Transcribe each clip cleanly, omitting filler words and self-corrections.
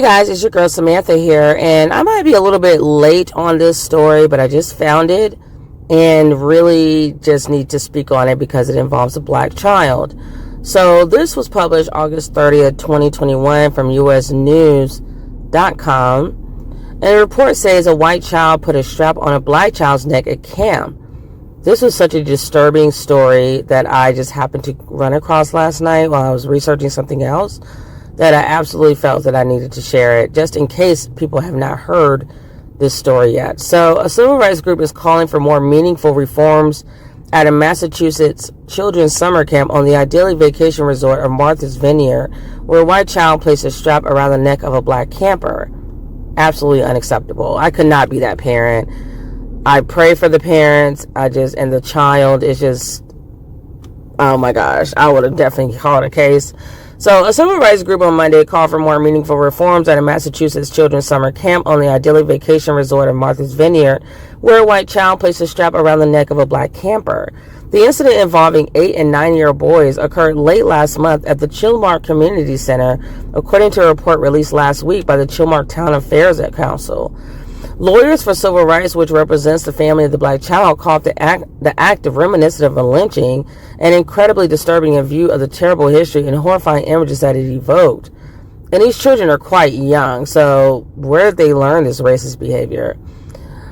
guys, it's your girl Samantha here, and I might be a little bit late on this story, but I just found it and really just need to speak on it because it involves a black child. So this was published August 30th, 2021 from usnews.com, and the report says a white child put a strap on a black child's neck at camp. This was such a disturbing story that I just happened to run across last night while I was researching something else, that I absolutely felt that I needed to share it, just in case people have not heard this story yet. So, a civil rights group is calling for more meaningful reforms at a Massachusetts children's summer camp on the idyllic vacation resort of Martha's Vineyard, where a white child placed a strap around the neck of a black camper. Absolutely unacceptable. I could not be that parent. I pray for the parents. And the child is just, oh my gosh, I would have definitely called a case. So, a civil rights group on Monday called for more meaningful reforms at a Massachusetts children's summer camp on the idyllic vacation resort of Martha's Vineyard, where a white child placed a strap around the neck of a black camper. The incident involving 8 and 9-year-old boys occurred late last month at the Chilmark Community Center, according to a report released last week by the Chilmark Town Affairs Council. Lawyers for Civil Rights, which represents the family of the black child, called the act of reminiscent of a lynching, and incredibly disturbing in view of the terrible history and horrifying images that it evoked. And these children are quite young, so where did they learn this racist behavior?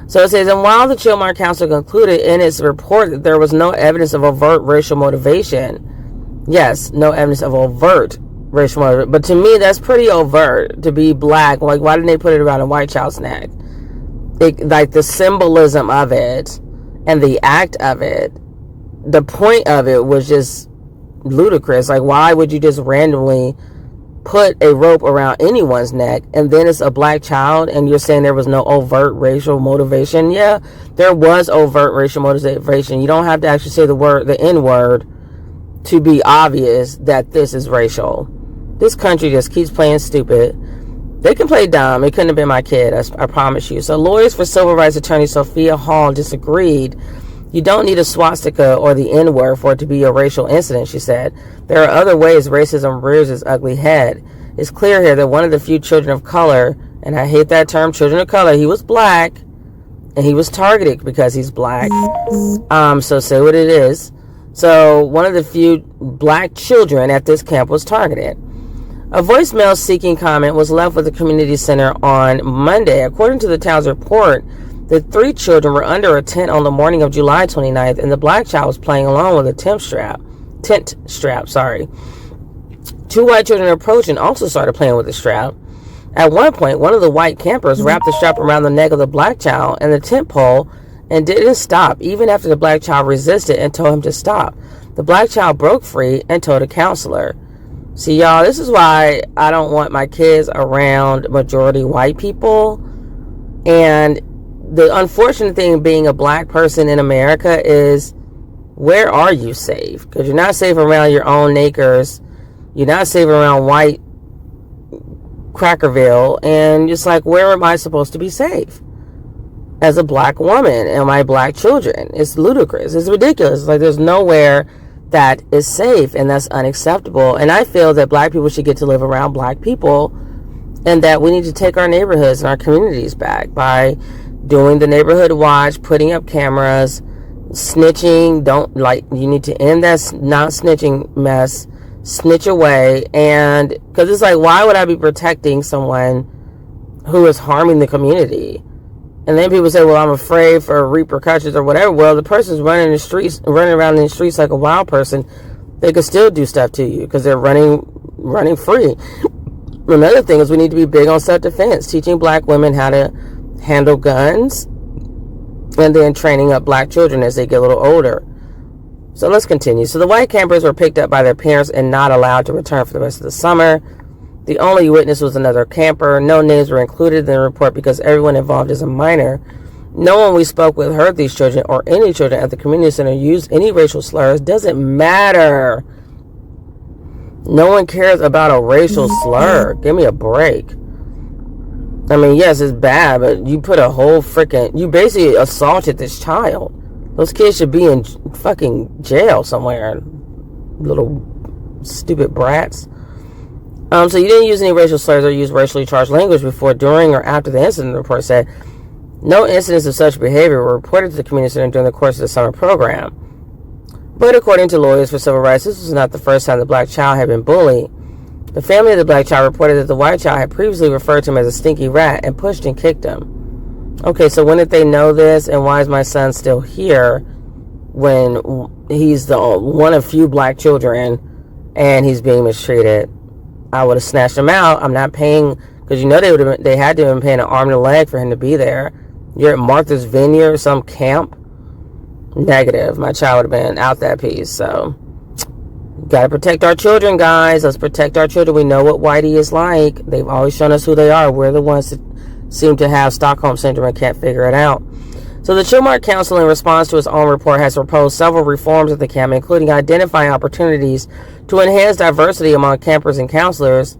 So it says, and while the Chilmark Council concluded in its report that there was no evidence of overt racial motivation, yes, no evidence of overt racial motivation, but to me that's pretty overt to be black. Like, why didn't they put it around a white child's neck? Like the symbolism of it and the act of it, the point of it was just ludicrous. Like, why would you just randomly put a rope around anyone's neck, and then it's a black child and you're saying there was no overt racial motivation? Yeah, there was overt racial motivation. You don't have to actually say the N word to be obvious that this is racial. This country just keeps playing stupid. They can play dumb. It couldn't have been my kid, I promise you. So lawyers for civil rights attorney Sophia Hall disagreed. You don't need a swastika or the N-word for it to be a racial incident, she said. There are other ways racism rears its ugly head. It's clear here that one of the few children of color, and I hate that term, children of color, he was black, and he was targeted because he's black. So say what it is. So one of the few black children at this camp was targeted. A voicemail seeking comment was left with the community center on Monday. According to the town's report, the 3 children were under a tent on the morning of July 29th, and the black child was playing along with a tent strap. 2 white children approached and also started playing with the strap. At one point, one of the white campers wrapped the strap around the neck of the black child and the tent pole and didn't stop, even after the black child resisted and told him to stop. The black child broke free and told a counselor. See, y'all, this is why I don't want my kids around majority white people. And the unfortunate thing being a black person in America is, where are you safe? Because you're not safe around your own neighbors. You're not safe around white Crackerville. And it's like, where am I supposed to be safe? As a black woman and my black children. It's ludicrous. It's ridiculous. It's like there's nowhere that is safe, and that's unacceptable. And I feel that black people should get to live around black people, and that we need to take our neighborhoods and our communities back by doing the neighborhood watch, putting up cameras, snitching. You need to end that not snitching mess. Snitch away. And because it's like, why would I be protecting someone who is harming the community? And then people say, well, I'm afraid for repercussions or whatever. Well, the person's running around in the streets like a wild person. They could still do stuff to you because they're running free. Another thing is we need to be big on self-defense, teaching black women how to handle guns, and then training up black children as they get a little older. So let's continue. So the white campers were picked up by their parents and not allowed to return for the rest of the summer. The only witness was another camper. No names were included in the report because everyone involved is a minor. No one we spoke with heard these children or any children at the community center use any racial slurs. Doesn't matter. No one cares about a racial slur. Give me a break. I mean, yes, it's bad, but you put a whole you basically assaulted this child. Those kids should be in fucking jail somewhere. Little stupid brats. So you didn't use any racial slurs or use racially charged language before, during, or after the incident, the report said. No incidents of such behavior were reported to the community center during the course of the summer program. But according to lawyers for civil rights, this was not the first time the black child had been bullied. The family of the black child reported that the white child had previously referred to him as a stinky rat and pushed and kicked him. Okay, so when did they know this, and why is my son still here when he's the one of few black children and he's being mistreated? I would have snatched him out. I'm not paying, because they had to have been paying an arm and a leg for him to be there. You're at Martha's Vineyard, some camp. Negative. My child would have been out that piece. So, gotta protect our children, guys. Let's protect our children. We know what Whitey is like. They've always shown us who they are. We're the ones that seem to have Stockholm Syndrome and can't figure it out. So the Chilmark Council, in response to its own report, has proposed several reforms at the camp, including identifying opportunities to enhance diversity among campers and counselors,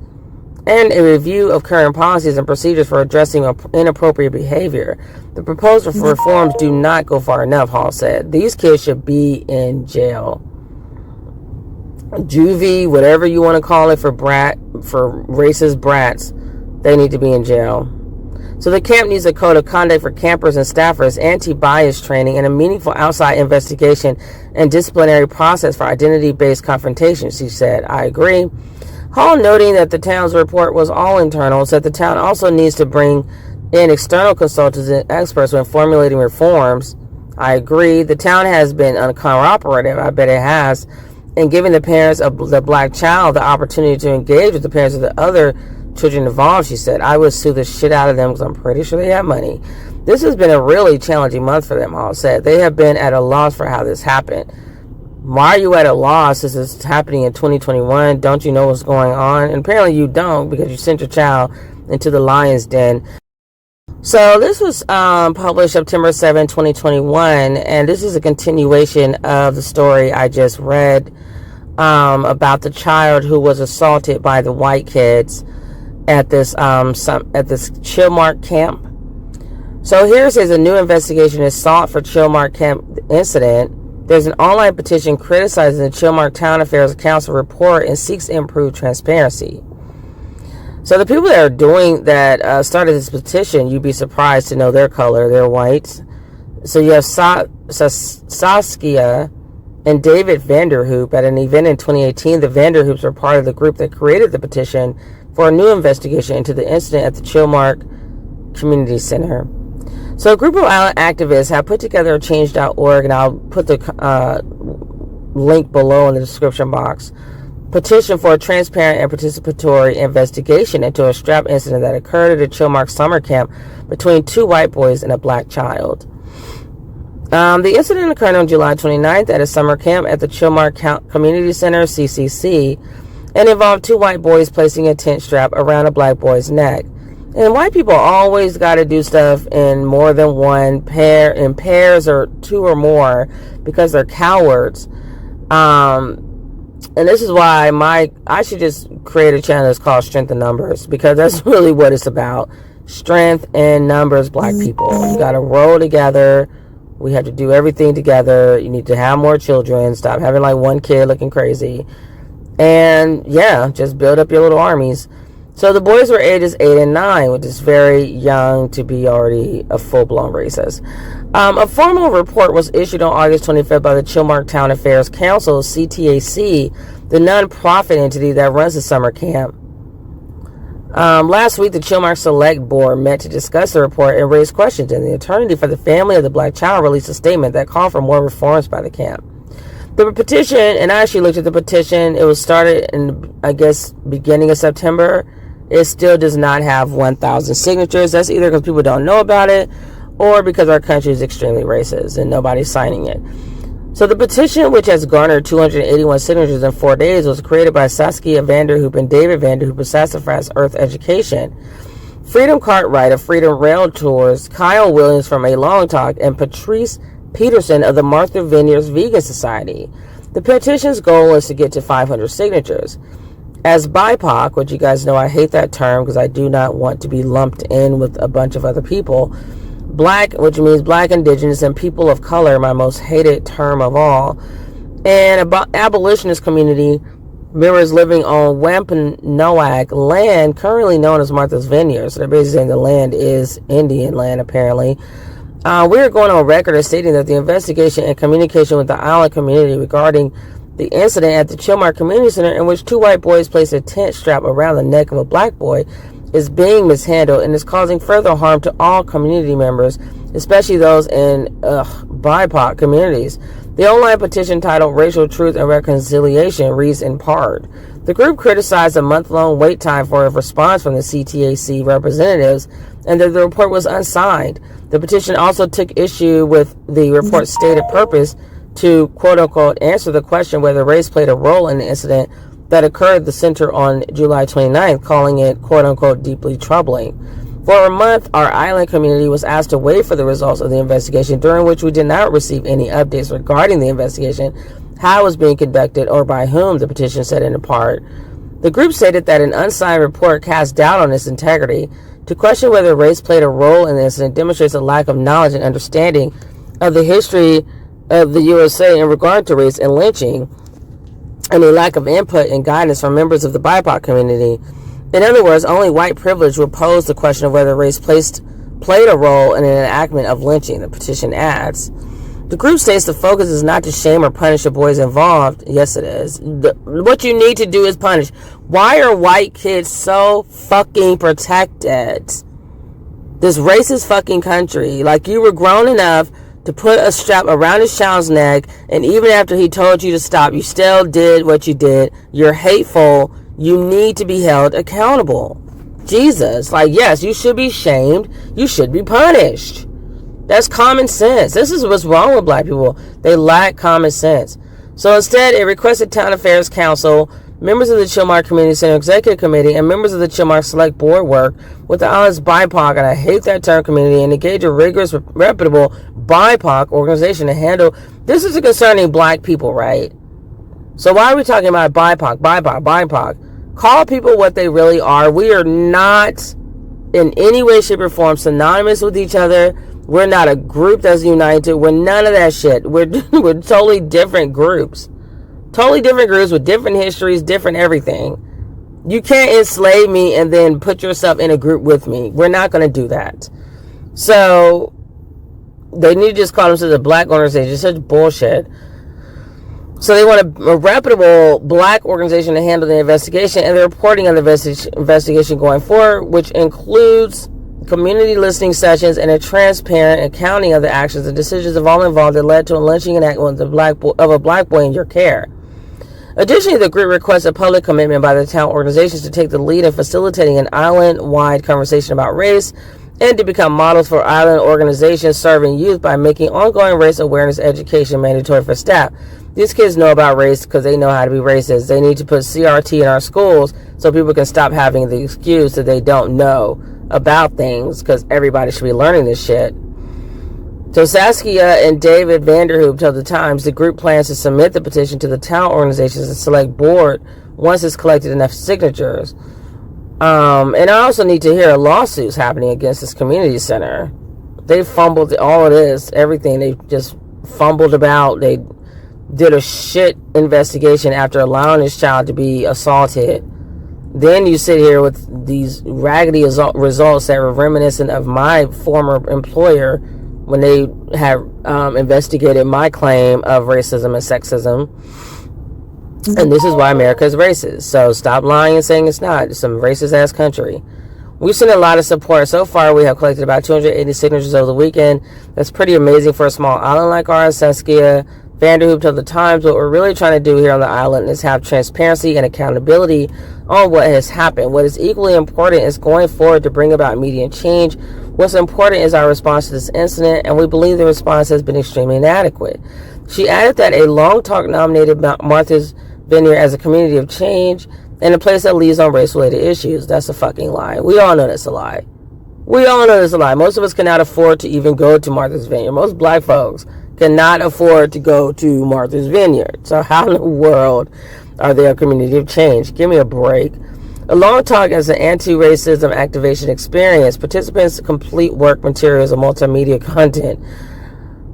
and a review of current policies and procedures for addressing inappropriate behavior. The proposed reforms do not go far enough, Hall said. These kids should be in jail. Juvie, whatever you want to call it, for racist brats, they need to be in jail. So the camp needs a code of conduct for campers and staffers, anti-bias training, and a meaningful outside investigation and disciplinary process for identity-based confrontation, she said. I agree. Hall, noting that the town's report was all internal, said the town also needs to bring in external consultants and experts when formulating reforms. I agree. The town has been uncooperative, I bet it has, in giving the parents of the black child the opportunity to engage with the parents of the other children involved, she said. I would sue the shit out of them because I'm pretty sure they have money. This has been a really challenging month for them, Hall said. They have been at a loss for how this happened. Why are you at a loss? This is happening in 2021. Don't you know what's going on? And apparently you don't, because you sent your child into the lion's den. So this was published September 7, 2021, and this is a continuation of the story I just read about the child who was assaulted by the white kids at this Chilmark camp. So here it says a new investigation is sought for Chilmark camp incident. There's an online petition criticizing the Chilmark Town Affairs Council report and seeks improved transparency. So the people that are doing that started this petition, you'd be surprised to know their color. They're white. So you have Saskia and David Vanderhoop. At an event in 2018, the Vanderhoops were part of the group that created the petition for a new investigation into the incident at the Chilmark Community Center. So a group of activists have put together a change.org, and I'll put the link below in the description box, petition for a transparent and participatory investigation into a strap incident that occurred at a Chilmark summer camp between two white boys and a black child. The incident occurred on July 29th at a summer camp at the Chilmark Community Center, CCC, and involved two white boys placing a tent strap around a black boy's neck. And white people always got to do stuff in more than one pair, in pairs or two or more, because they're cowards. And this is why I should just create a channel that's called Strength in Numbers, because that's really what it's about. Strength in numbers, black people. You got to roll together. We have to do everything together. You need to have more children. Stop having like one kid looking crazy. And yeah, just build up your little armies. So the boys were ages 8 and 9, which is very young to be already a full-blown racist. A formal report was issued on August 25th by the Chilmark Town Affairs Council, CTAC, the non-profit entity that runs the summer camp. Last week, the Chilmark Select Board met to discuss the report and raise questions, and the attorney for the family of the black child released a statement that called for more reforms by the camp. The petition, and I actually looked at the petition, it was started in, I guess, beginning of September. It still does not have 1,000 signatures. That's either because people don't know about it or because our country is extremely racist and nobody's signing it. So the petition, which has garnered 281 signatures in 4 days, was created by Saskia Vanderhoop and David Vanderhoop of Sassafras Earth Education, Freedom Cartwright of Freedom Rail Tours, Kyle Williams from A Long Talk, and Patrice Peterson of the Martha Vineyards Vegan Society. The petition's goal is to get to 500 signatures. As BIPOC, which you guys know I hate that term because I do not want to be lumped in with a bunch of other people. Black, which means Black, Indigenous, and people of color, my most hated term of all. And abolitionist community, members living on Wampanoag land, currently known as Martha's Vineyard. So they're basically saying the land is Indian land, apparently. We are going on record as stating that the investigation and communication with the island community regarding the incident at the Chilmark Community Center, in which two white boys placed a tent strap around the neck of a black boy, is being mishandled and is causing further harm to all community members, especially those in BIPOC communities. The online petition titled Racial Truth and Reconciliation reads in part, the group criticized a month-long wait time for a response from the CTAC representatives and that the report was unsigned. The petition also took issue with the report's stated purpose to, quote-unquote, answer the question whether race played a role in the incident that occurred at the center on July 29th, calling it, quote-unquote, deeply troubling. For a month, our island community was asked to wait for the results of the investigation, during which we did not receive any updates regarding the investigation, how it was being conducted, or by whom, the petition said in part. The group stated that an unsigned report cast doubt on its integrity. To question whether race played a role in the incident demonstrates a lack of knowledge and understanding of the history of the USA in regard to race and lynching, and a lack of input and guidance from members of the BIPOC community. In other words, only white privilege would pose the question of whether race played a role in an enactment of lynching, the petition adds. The group states the focus is not to shame or punish the boys involved. Yes, it is. What you need to do is punish. Why are white kids so fucking protected? This racist fucking country. Like, you were grown enough to put a strap around his child's neck, and even after he told you to stop, you still did what you did. You're hateful. You need to be held accountable. Jesus. Like, yes, you should be shamed. You should be punished. That's common sense. This is what's wrong with black people. They lack common sense. So instead, it requested Town Affairs Council, members of the Chilmark Community Center Executive Committee, and members of the Chilmark Select Board work with the island's BIPOC, and I hate that term, community, and engage a rigorous, reputable BIPOC organization to handle. This is concerning black people, right? So why are we talking about BIPOC? Call people what they really are. We are not in any way, shape, or form synonymous with each other. We're not a group that's united. We're none of that shit. We're totally different groups. Totally different groups with different histories, different everything. You can't enslave me and then put yourself in a group with me. We're not going to do that. So they need to just call themselves a black organization. It's such bullshit. So they want a reputable black organization to handle the investigation and the reporting on the investigation going forward, which includes community listening sessions and a transparent accounting of the actions and decisions of all involved that led to a lynching enactment of a black boy in your care. Additionally, the group requests a public commitment by the town organizations to take the lead in facilitating an island-wide conversation about race and to become models for island organizations serving youth by making ongoing race awareness education mandatory for staff. These kids know about race because they know how to be racist. They need to put CRT in our schools so people can stop having the excuse that they don't know about things, because everybody should be learning this shit. So Saskia and David Vanderhoop told the Times the group plans to submit the petition to the town organizations and select board once it's collected enough signatures. And I also need to hear lawsuits happening against this community center. They fumbled all of this, everything. They just fumbled about. They did a shit investigation after allowing this child to be assaulted. Then you sit here with these raggedy results that were reminiscent of my former employer when they had investigated my claim of racism and sexism. And this is why America is racist. So stop lying and saying it's not. It's some racist ass country. We've seen a lot of support. So far, we have collected about 280 signatures over the weekend. That's pretty amazing for a small island like ours. Saskia Vanderhoop told the Times, what we're really trying to do here on the island is have transparency and accountability on what has happened. What is equally important is going forward to bring about immediate change. What's important is our response to this incident, and we believe the response has been extremely inadequate. She added that a Long Talk nominated Martha's Vineyard as a community of change and a place that leads on race-related issues. That's a fucking lie. We all know that's a lie. We all know that's a lie. Most of us cannot afford to even go to Martha's Vineyard. Most black folks cannot afford to go to Martha's Vineyard. So how in the world are they a community of change? Give me a break. A Long Talk is an anti-racism activation experience. Participants complete work materials and multimedia content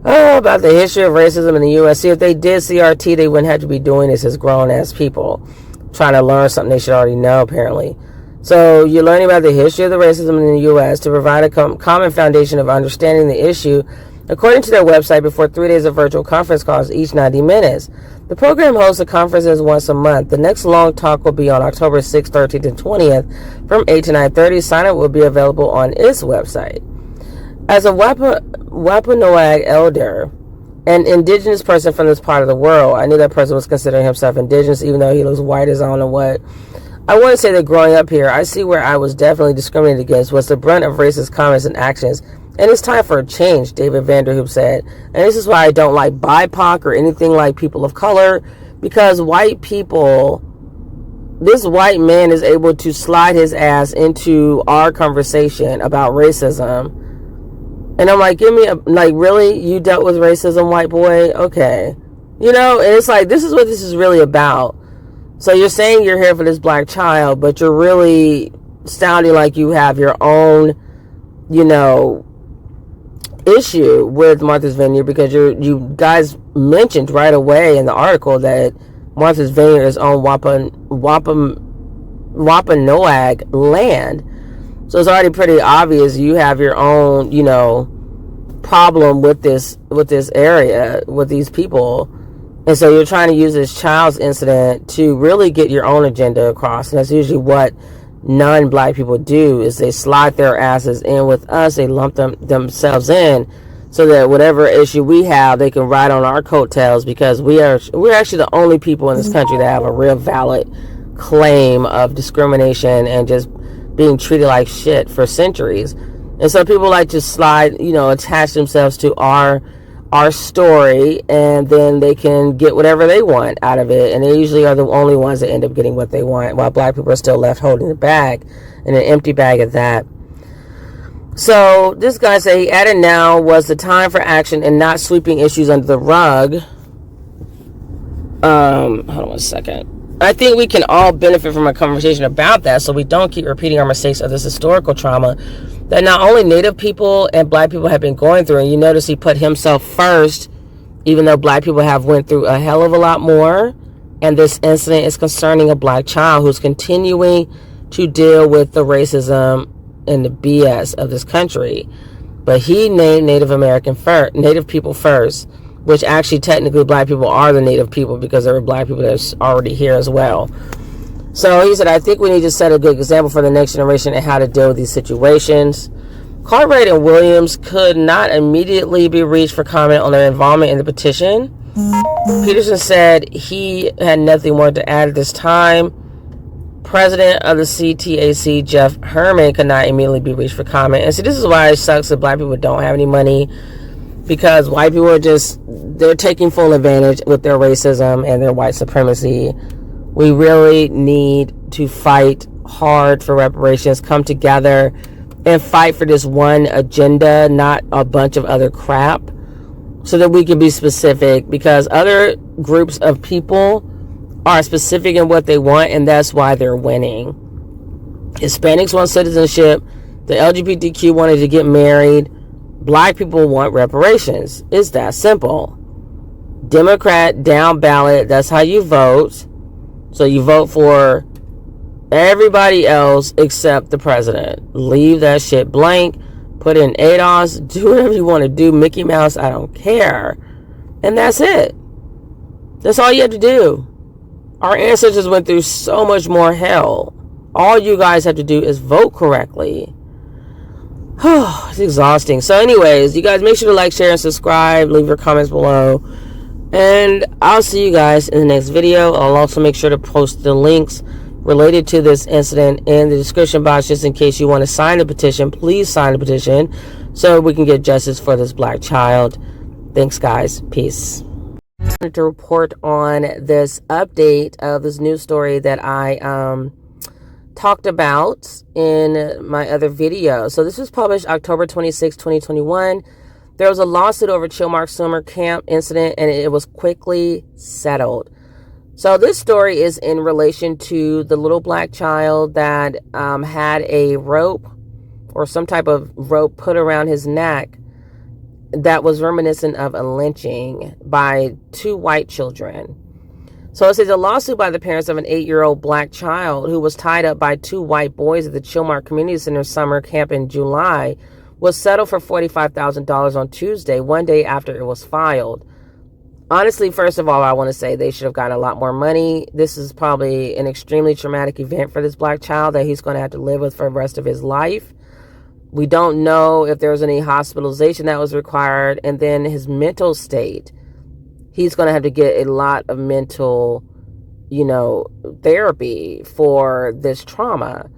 about the history of racism in the U.S. See, if they did CRT, they wouldn't have to be doing this as grown-ass people. trying to learn something they should already know, apparently. So you're learning about the history of the racism in the U.S. to provide a common foundation of understanding the issue, according to their website, before 3 days of virtual conference calls, each 90 minutes. The program hosts the conferences once a month. The next long talk will be on October 6th, 13th, and 20th from 8 to 9:30. Sign-up will be available on its website. As a Wampanoag elder, an indigenous person from this part of the world, I knew that person was considering himself indigenous, even though he looks white as I don't know what. I want to say that growing up here, I see where I was definitely discriminated against was the brunt of racist comments and actions. And it's time for a change, David Vanderhoop said. And this is why I don't like BIPOC or anything like people of color, because white people, this white man is able to slide his ass into our conversation about racism. And I'm like, really? You dealt with racism, white boy? Okay. And it's like, this is what this is really about. So you're saying you're here for this black child, but you're really sounding like you have your own, issue with Martha's Vineyard, because you guys mentioned right away in the article that Martha's Vineyard is on Wampanoag land. So it's already pretty obvious you have your own, problem with this area, with these people. And so you're trying to use this child's incident to really get your own agenda across. And that's usually what non-black people do, is they slide their asses in with us. They lump themselves in so that whatever issue we have, they can ride on our coattails, because we're actually the only people in this country that have a real valid claim of discrimination and just being treated like shit for centuries. And so people like to slide, attach themselves to our story, and then they can get whatever they want out of it. And they usually are the only ones that end up getting what they want, while black people are still left holding the bag, and an empty bag at that. So this guy said he added now was the time for action and not sweeping issues under the rug. Hold on one second. I think we can all benefit from a conversation about that, so we don't keep repeating our mistakes of this historical trauma that not only Native people and black people have been going through. And you notice he put himself first, even though black people have went through a hell of a lot more. And this incident is concerning a black child who's continuing to deal with the racism and the BS of this country. But he named Native people first, which actually technically black people are the Native people, because there were black people that's already here as well. So he said, I think we need to set a good example for the next generation and how to deal with these situations. Cartwright and Williams could not immediately be reached for comment on their involvement in the petition. Peterson said he had nothing more to add at this time. President of the CTAC, Jeff Herman, could not immediately be reached for comment. And so this is why it sucks that black people don't have any money, because white people are they're taking full advantage with their racism and their white supremacy. We really need to fight hard for reparations, come together and fight for this one agenda, not a bunch of other crap, so that we can be specific, because other groups of people are specific in what they want, and that's why they're winning. Hispanics want citizenship. The LGBTQ wanted to get married. Black people want reparations. It's that simple. Democrat, down ballot, that's how you vote. So you vote for everybody else except the president. Leave that shit blank. Put in ADOS. Do whatever you want to do. Mickey Mouse, I don't care. And that's it. That's all you have to do. Our ancestors went through so much more hell. All you guys have to do is vote correctly. It's exhausting. So anyways, you guys make sure to like, share, and subscribe. Leave your comments below. And I'll see you guys in the next video. I'll also make sure to post the links related to this incident in the description box, just in case you want to sign the petition. Please sign the petition so we can get justice for this black child. Thanks, guys. Peace. I wanted to report on this update of this news story that I talked about in my other video. So this was published October 26, 2021. There was a lawsuit over Chilmark Summer Camp incident, and it was quickly settled. So this story is in relation to the little black child that had a rope or some type of rope put around his neck that was reminiscent of a lynching by two white children. So it says a lawsuit by the parents of an 8-year-old black child who was tied up by 2 white boys at the Chilmark Community Center summer camp in July was settled for $45,000 on Tuesday, one day after it was filed. Honestly, first of all, I want to say they should have gotten a lot more money. This is probably an extremely traumatic event for this black child that he's going to have to live with for the rest of his life. We don't know if there was any hospitalization that was required. And then his mental state. He's going to have to get a lot of mental, therapy for this trauma.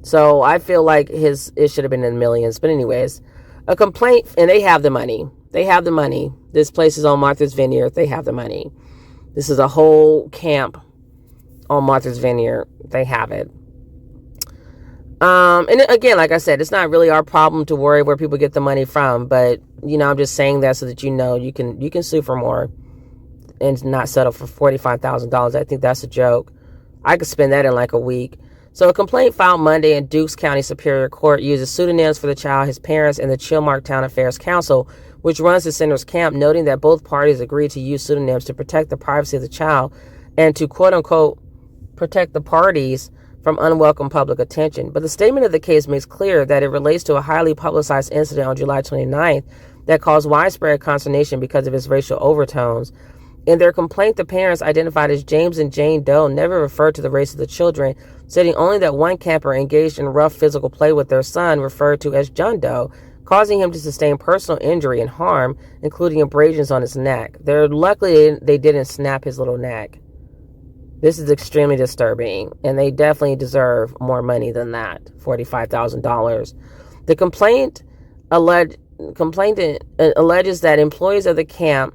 So I feel like it should have been in millions. But anyways, a complaint, and they have the money. They have the money. This place is on Martha's Vineyard. They have the money. This is a whole camp on Martha's Vineyard. They have it. And again, like I said, it's not really our problem to worry where people get the money from. But, I'm just saying that so that you can sue for more and not settle for $45,000. I think that's a joke. I could spend that in like a week. So a complaint filed Monday in Dukes County Superior Court uses pseudonyms for the child, his parents, and the Chilmark Town Affairs Council, which runs the center's camp, noting that both parties agreed to use pseudonyms to protect the privacy of the child and to, quote-unquote, protect the parties from unwelcome public attention. But the statement of the case makes clear that it relates to a highly publicized incident on July 29th that caused widespread consternation because of its racial overtones. In their complaint, the parents, identified as James and Jane Doe, never referred to the race of the children, stating only that one camper engaged in rough physical play with their son, referred to as John Doe, causing him to sustain personal injury and harm, including abrasions on his neck. Luckily, they didn't snap his little neck. This is extremely disturbing, and they definitely deserve more money than that, $45,000. The complainant alleges that employees of the camp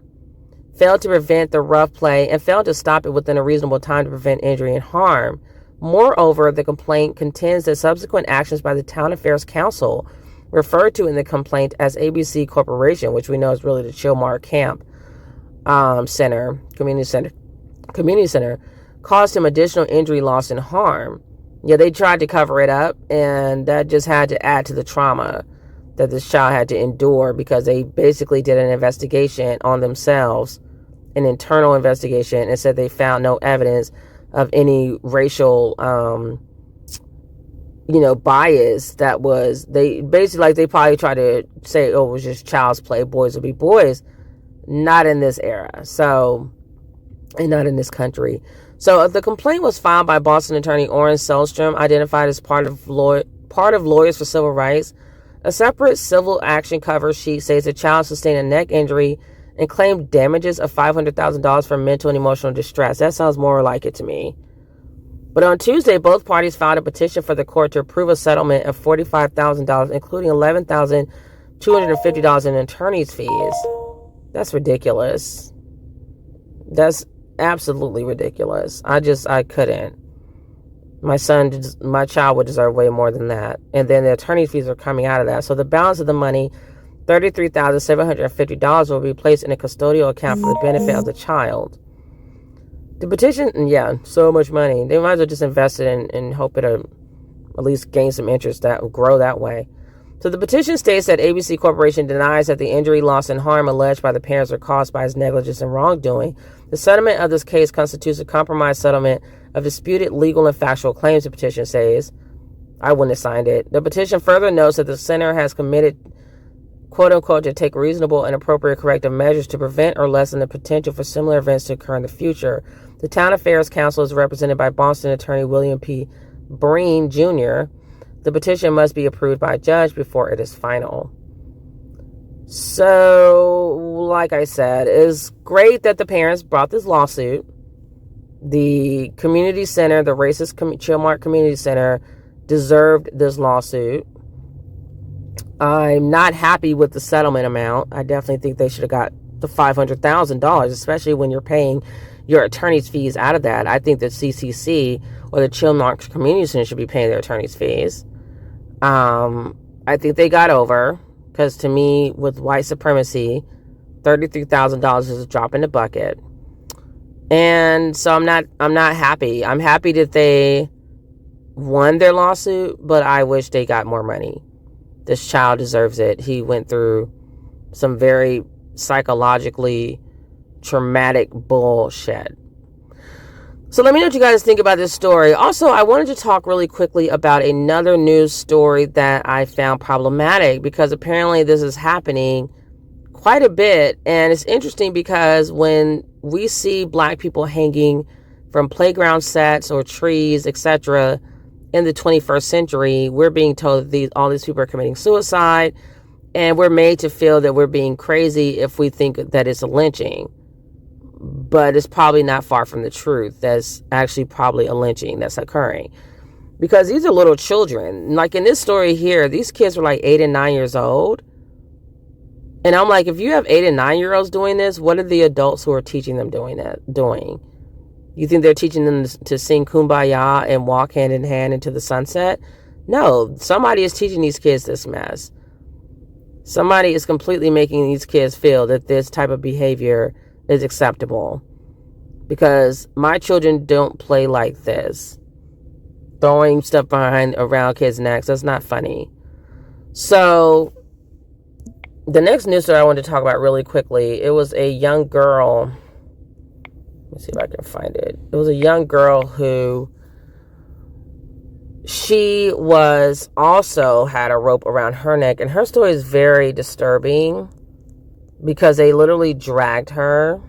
failed to prevent the rough play and failed to stop it within a reasonable time to prevent injury and harm. Moreover, the complaint contends that subsequent actions by the Town Affairs Council, referred to in the complaint as ABC Corporation, which we know is really the Chilmark Camp Community Center, caused him additional injury, loss, and harm. Yeah, they tried to cover it up, and that just had to add to the trauma that this child had to endure, because they basically did an investigation on themselves, an internal investigation, and said they found no evidence of any racial, bias that was, they probably tried to say, oh, it was just child's play, boys will be boys. Not in this era. So, and not in this country. So the complaint was filed by Boston attorney Orrin Selstrom, identified as part of Lawyers for Civil Rights. A separate civil action cover sheet says the child sustained a neck injury and claimed damages of $500,000 for mental and emotional distress. That sounds more like it to me. But on Tuesday, both parties filed a petition for the court to approve a settlement of $45,000, including $11,250 in attorney's fees. That's ridiculous. That's absolutely ridiculous. I couldn't. My child would deserve way more than that. And then the attorney fees are coming out of that. So the balance of the money, $33,750, will be placed in a custodial account for the benefit of the child. The petition, so much money. They might as well just invest it and hope it'll at least gain some interest, that will grow that way. So the petition states that ABC Corporation denies that the injury, loss, and harm alleged by the parents are caused by his negligence and wrongdoing. The settlement of this case constitutes a compromise settlement of disputed legal and factual claims, the petition says. I wouldn't have signed it. The petition further notes that the center has committed, quote-unquote, to take reasonable and appropriate corrective measures to prevent or lessen the potential for similar events to occur in the future. The Town Affairs Council is represented by Boston attorney William P. Breen, Jr. The petition must be approved by a judge before it is final. So, like I said, it's great that the parents brought this lawsuit. The community center, the racist Chilmark Community Center, deserved this lawsuit. I'm not happy with the settlement amount. I definitely think they should have got the $500,000, especially when you're paying your attorney's fees out of that. I think the CCC or the Chilmark Community Center should be paying their attorney's fees. I think they got over, because to me, with white supremacy, $33,000 is a drop in the bucket. And so I'm not happy. I'm happy that they won their lawsuit, but I wish they got more money. This child deserves it. He went through some very psychologically traumatic bullshit. So let me know what you guys think about this story. Also, I wanted to talk really quickly about another news story that I found problematic, because apparently this is happening quite a bit. And it's interesting because when we see Black people hanging from playground sets or trees, etc., in the 21st century, we're being told that all these people are committing suicide, and we're made to feel that we're being crazy if we think that it's a lynching. But it's probably not far from the truth. That's actually probably a lynching that's occurring, because these are little children. Like in this story here, these kids were like 8 and 9 years old. And I'm like, if you have 8 and 9-year-olds doing this, what are the adults who are teaching them doing? You think they're teaching them to sing Kumbaya and walk hand in hand into the sunset? No, somebody is teaching these kids this mess. Somebody is completely making these kids feel that this type of behavior is acceptable, because my children don't play like this. Throwing stuff around kids' necks, that's not funny. So the next news story I wanted to talk about really quickly, it was a young girl. Let me see if I can find it. It was a young girl who, she was also had a rope around her neck, and her story is very disturbing, because they literally dragged her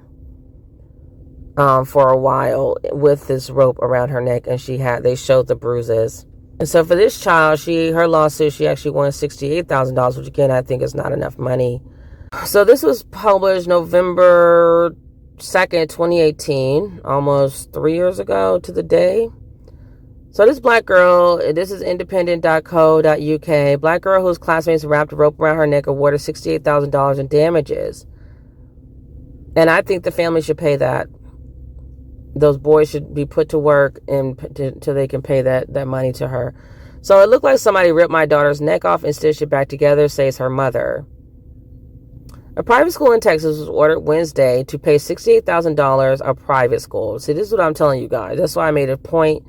for a while with this rope around her neck, and they showed the bruises. And so for this child, her lawsuit, she actually won $68,000, which again, I think is not enough money. So this was published November 2nd, 2018, almost 3 years ago to the day. So this Black girl, this is independent.co.uk, Black girl whose classmates wrapped a rope around her neck awarded $68,000 in damages. And I think the family should pay that. Those boys should be put to work until they can pay that money to her. So it looked like somebody ripped my daughter's neck off and stitched it back together, says her mother. A private school in Texas was ordered Wednesday to pay $68,000 a private school. See, this is what I'm telling you guys. That's why I made a point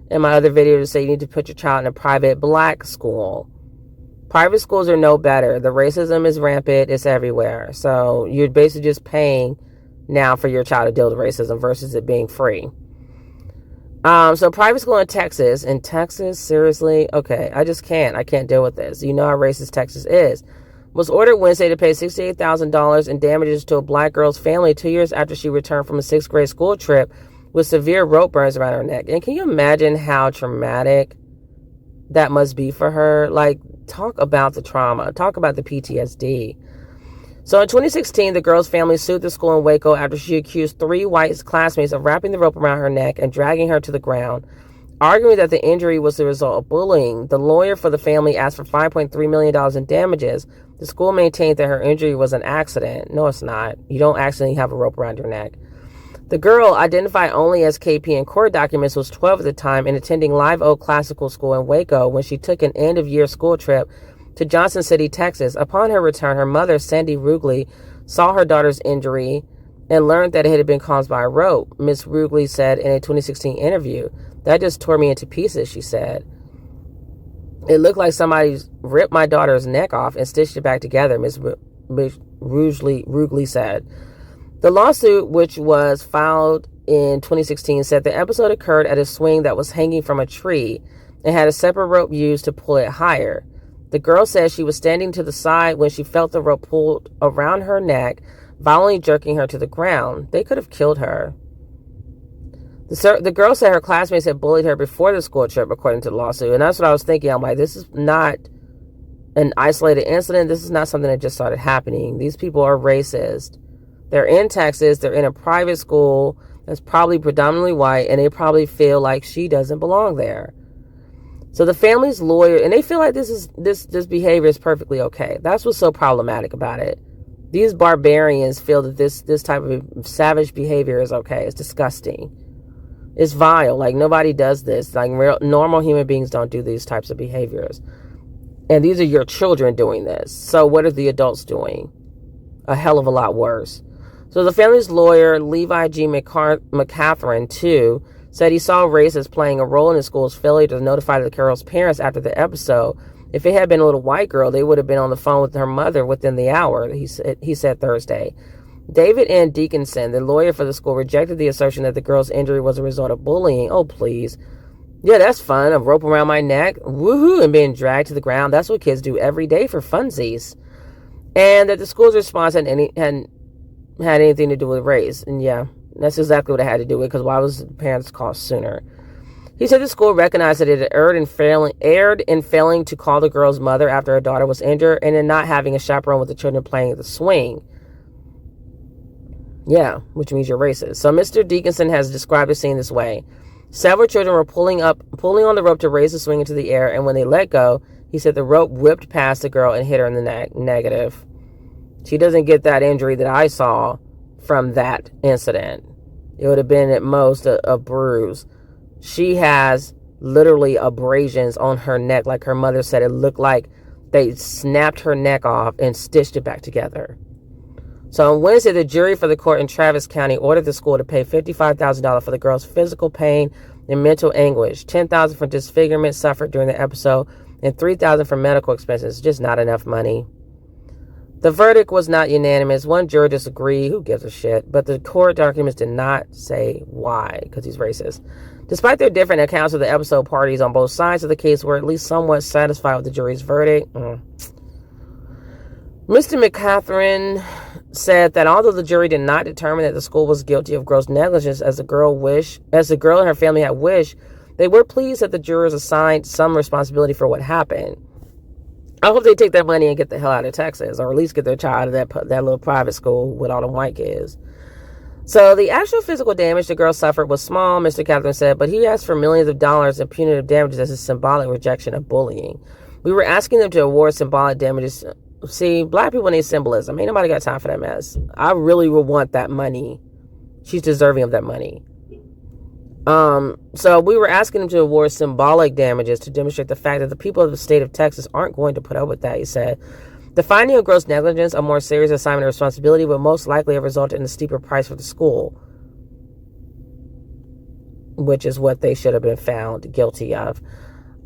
in my other video to say you need to put your child in a private Black school. Private schools are no better. The racism is rampant. It's everywhere. So you're basically just paying now for your child to deal with racism versus it being free. So private school in Texas. In Texas? Seriously? Okay. I can't deal with this. You know how racist Texas is. Was ordered Wednesday to pay $68,000 in damages to a Black girl's family 2 years after she returned from a 6th grade school trip with severe rope burns around her neck. And can you imagine how traumatic that must be for her? Like, talk about the trauma. Talk about the PTSD. So in 2016, the girl's family sued the school in Waco after she accused 3 white classmates of wrapping the rope around her neck and dragging her to the ground, arguing that the injury was the result of bullying. The lawyer for the family asked for $5.3 million in damages. The school maintained that her injury was an accident. No, it's not. You don't accidentally have a rope around your neck. The girl, identified only as KP in court documents, was 12 at the time and attending Live Oak Classical School in Waco when she took an end-of-year school trip to Johnson City, Texas. Upon her return, her mother, Sandy Rugley, saw her daughter's injury and learned that it had been caused by a rope. Ms. Rugley said in a 2016 interview, "That just tore me into pieces," she said. "It looked like somebody ripped my daughter's neck off and stitched it back together," Ms. Rugley said. The lawsuit, which was filed in 2016, said the episode occurred at a swing that was hanging from a tree and had a separate rope used to pull it higher. The girl said she was standing to the side when she felt the rope pulled around her neck, violently jerking her to the ground. They could have killed her. The girl said her classmates had bullied her before the school trip, according to the lawsuit. And that's what I was thinking. I'm like, this is not an isolated incident. This is not something that just started happening. These people are racist. They're in Texas. They're in a private school that's probably predominantly white, and they probably feel like she doesn't belong there. So the family's lawyer, and they feel like this behavior is perfectly okay. That's what's so problematic about it. These barbarians feel that this type of savage behavior is okay. It's disgusting. It's vile. Like, nobody does this. Like, normal human beings don't do these types of behaviors. And these are your children doing this. So what are the adults doing? A hell of a lot worse. So the family's lawyer, Levi G. McCatherine, too, said he saw race as playing a role in the school's failure to notify the girl's parents after the episode. If it had been a little white girl, they would have been on the phone with her mother within the hour, he said Thursday. David N. Dickinson, the lawyer for the school, rejected the assertion that the girl's injury was a result of bullying. Oh, please. Yeah, that's fun. A rope around my neck, woohoo, and being dragged to the ground. That's what kids do every day for funsies. And that the school's response hadn't had anything to do with race. And yeah, that's exactly what it had to do with, because why was the parents called sooner? He said the school recognized that it had erred in failing to call the girl's mother after her daughter was injured, and in not having a chaperone with the children playing at the swing. Yeah, which means you're racist. So Mr. Dickinson has described the scene this way. Several children were pulling on the rope to raise the swing into the air, and when they let go, he said the rope whipped past the girl and hit her in the neck. Negative. She doesn't get that injury that I saw from that incident. It would have been at most a bruise. She has literally abrasions on her neck. Like her mother said, it looked like they snapped her neck off and stitched it back together. So on Wednesday, the jury for the court in Travis County ordered the school to pay $55,000 for the girl's physical pain and mental anguish, $10,000 for disfigurement suffered during the episode, and $3,000 for medical expenses. Just not enough money. The verdict was not unanimous. One juror disagreed. Who gives a shit? But the court documents did not say why, because he's racist. Despite their different accounts of the episode, parties on both sides of the case were at least somewhat satisfied with the jury's verdict. Mr. McCatherine said that although the jury did not determine that the school was guilty of gross negligence as the girl and her family had wished, they were pleased that the jurors assigned some responsibility for what happened. I hope they take that money and get the hell out of Texas, or at least get their child out of that little private school with all the white kids. So the actual physical damage the girl suffered was small, Mr. Catherine said, but he asked for millions of dollars in punitive damages as a symbolic rejection of bullying. We were asking them to award symbolic damages. See, black people need symbolism. Ain't nobody got time for that mess. I really would want that money. She's deserving of that money. So we were asking them to award symbolic damages to demonstrate the fact that the people of the state of Texas aren't going to put up with that, he said. The finding of gross negligence, a more serious assignment of responsibility, would most likely have resulted in a steeper price for the school, which is what they should have been found guilty of.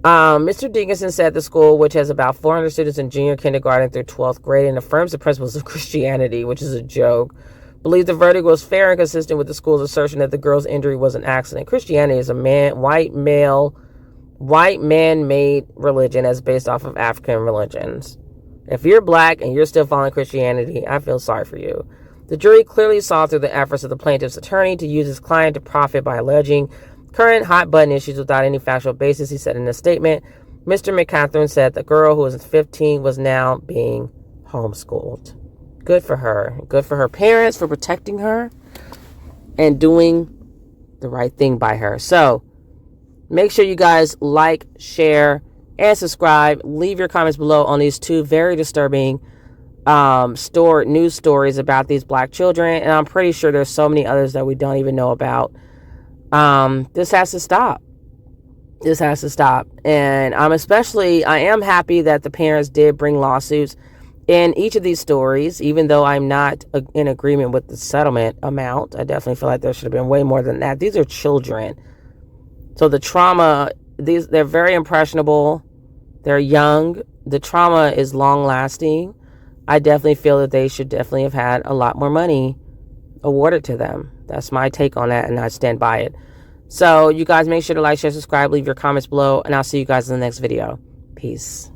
Mr. Dickinson said the school, which has about 400 students in junior kindergarten through 12th grade and affirms the principles of Christianity, which is a joke, believed the verdict was fair and consistent with the school's assertion that the girl's injury was an accident. Christianity is a white man-made religion as based off of African religions. If you're black and you're still following Christianity, I feel sorry for you. The jury clearly saw through the efforts of the plaintiff's attorney to use his client to profit by alleging current hot-button issues without any factual basis, he said in a statement. Mr. McCatherine said the girl, who was 15, was now being homeschooled. Good for her. Good for her parents for protecting her and doing the right thing by her. So make sure you guys like, share, and subscribe. Leave your comments below on these two very disturbing news stories about these black children. And I'm pretty sure there's so many others that we don't even know about. This has to stop. This has to stop. And I am happy that the parents did bring lawsuits in each of these stories, even though I'm not in agreement with the settlement amount. I definitely feel like there should have been way more than that. These are children. So the trauma, they're very impressionable. They're young. The trauma is long lasting. I definitely feel that they should definitely have had a lot more money awarded to them. That's my take on that, and I stand by it. So you guys make sure to like, share, subscribe, leave your comments below, and I'll see you guys in the next video. Peace.